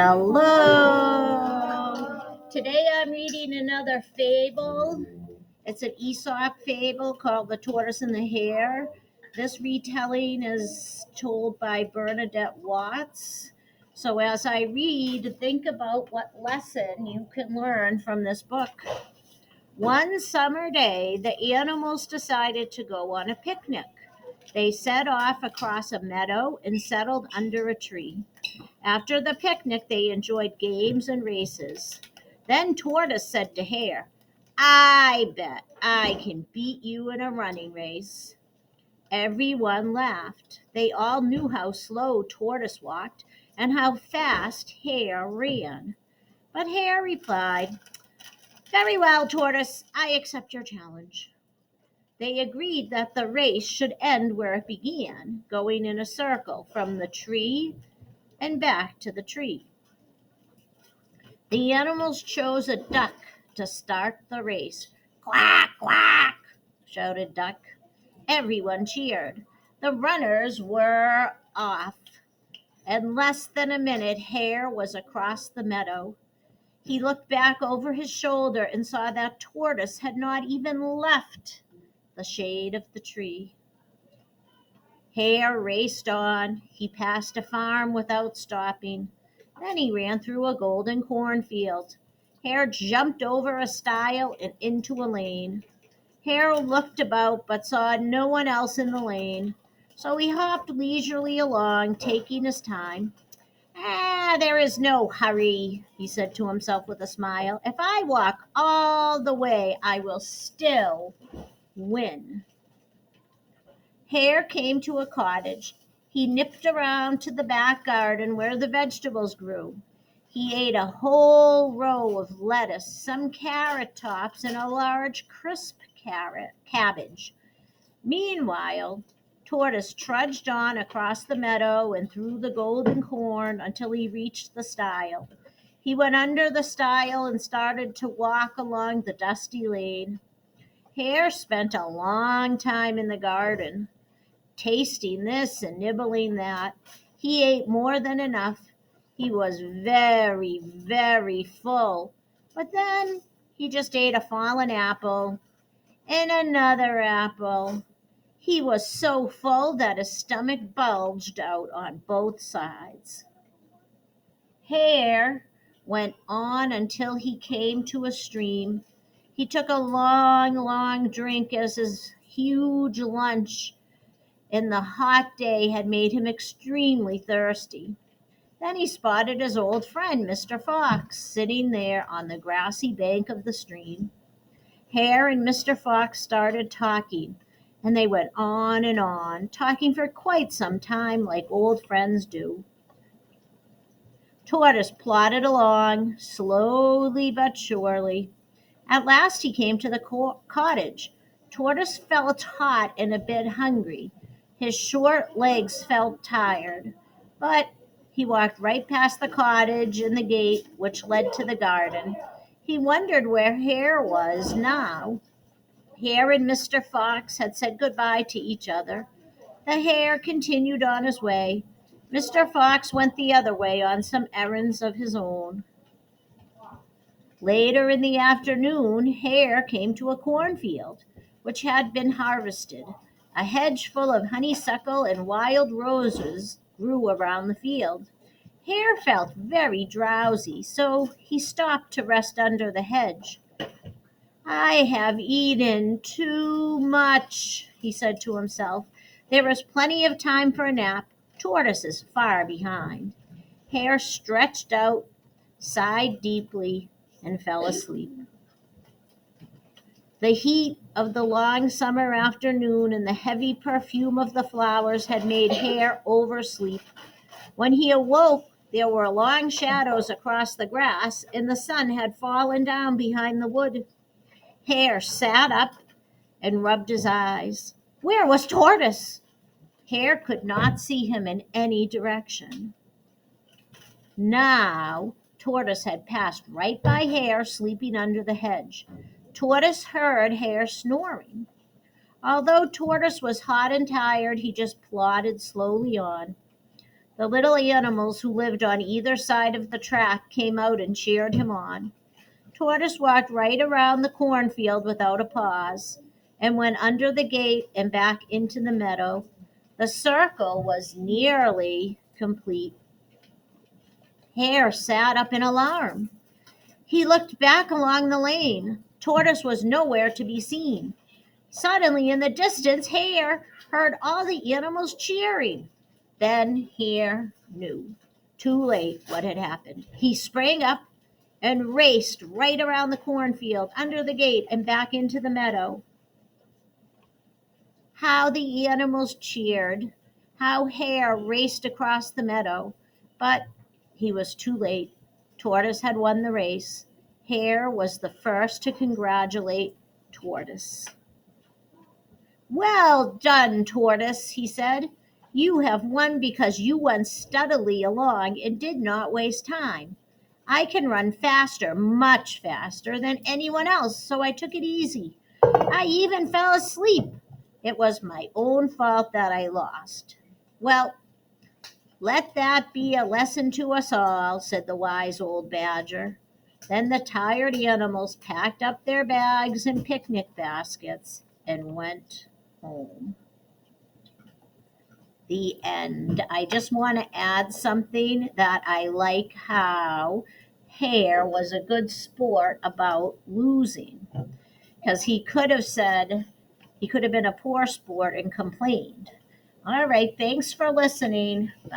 Hello. Today I'm reading another fable. It's an Aesop fable called The Tortoise and the Hare. This retelling is told by Bernadette Watts. So as I read, think about what lesson you can learn from this book. One summer day, the animals decided to go on a picnic. They set off across a meadow and settled under a tree. After the picnic, they enjoyed games and races. Then Tortoise said to Hare, I bet I can beat you in a running race. Everyone laughed. They all knew how slow Tortoise walked and how fast Hare ran. But Hare replied, Very well, Tortoise, I accept your challenge. They agreed that the race should end where it began, going in a circle from the tree and back to the tree. The animals chose a duck to start the race. Quack, quack, shouted Duck. Everyone cheered. The runners were off. In less than a minute, Hare was across the meadow. He looked back over his shoulder and saw that Tortoise had not even left the shade of the tree. Hare raced on. He passed a farm without stopping. Then he ran through a golden cornfield. Hare jumped over a stile and into a lane. Hare looked about but saw no one else in the lane, so he hopped leisurely along, taking his time. There is no hurry, he said to himself with a smile. If I walk all the way, I will still win. Hare came to a cottage. He nipped around to the back garden where the vegetables grew. He ate a whole row of lettuce, some carrot tops, and a large crisp cabbage. Meanwhile, Tortoise trudged on across the meadow and through the golden corn until he reached the stile. He went under the stile and started to walk along the dusty lane. Hare spent a long time in the garden, tasting this and nibbling that. He ate more than enough. He was very, very full. But then he just ate a fallen apple and another apple. He was so full that his stomach bulged out on both sides. Hare went on until he came to a stream. He took a long, long drink as his huge lunch in the hot day had made him extremely thirsty. Then he spotted his old friend, Mr. Fox, sitting there on the grassy bank of the stream. Hare and Mr. Fox started talking, and they went on, talking for quite some time like old friends do. Tortoise plodded along, slowly but surely. At last he came to the cottage. Tortoise felt hot and a bit hungry. His short legs felt tired, but he walked right past the cottage and the gate which led to the garden. He wondered where Hare was now. Hare and Mr. Fox had said goodbye to each other. The Hare continued on his way. Mr. Fox went the other way on some errands of his own. Later in the afternoon, Hare came to a cornfield which had been harvested. A hedge full of honeysuckle and wild roses grew around the field. Hare felt very drowsy, so he stopped to rest under the hedge. I have eaten too much, he said to himself. There is plenty of time for a nap. Tortoise is far behind. Hare stretched out, sighed deeply, and fell asleep. The heat of the long summer afternoon and the heavy perfume of the flowers had made Hare oversleep. When he awoke, there were long shadows across the grass, and the sun had fallen down behind the wood. Hare sat up and rubbed his eyes. Where was Tortoise? Hare could not see him in any direction. Now, Tortoise had passed right by Hare sleeping under the hedge. Tortoise heard Hare snoring. Although Tortoise was hot and tired, he just plodded slowly on. The little animals who lived on either side of the track came out and cheered him on. Tortoise walked right around the cornfield without a pause and went under the gate and back into the meadow. The circle was nearly complete. Hare sat up in alarm. He looked back along the lane. Tortoise was nowhere to be seen. Suddenly, in the distance, Hare heard all the animals cheering. Then Hare knew, too late, what had happened. He sprang up and raced right around the cornfield, under the gate, and back into the meadow. How the animals cheered! How Hare raced across the meadow! But he was too late. Tortoise had won the race. Hare was the first to congratulate Tortoise. "Well done, Tortoise," he said. "You have won because you went steadily along and did not waste time. I can run faster, much faster than anyone else, so I took it easy. I even fell asleep. It was my own fault that I lost." "Well, let that be a lesson to us all," said the wise old badger. Then the tired animals packed up their bags and picnic baskets and went home. The end. I just want to add something that I like how Hare was a good sport about losing, because he could have said, he could have been a poor sport and complained. All right, thanks for listening. Bye.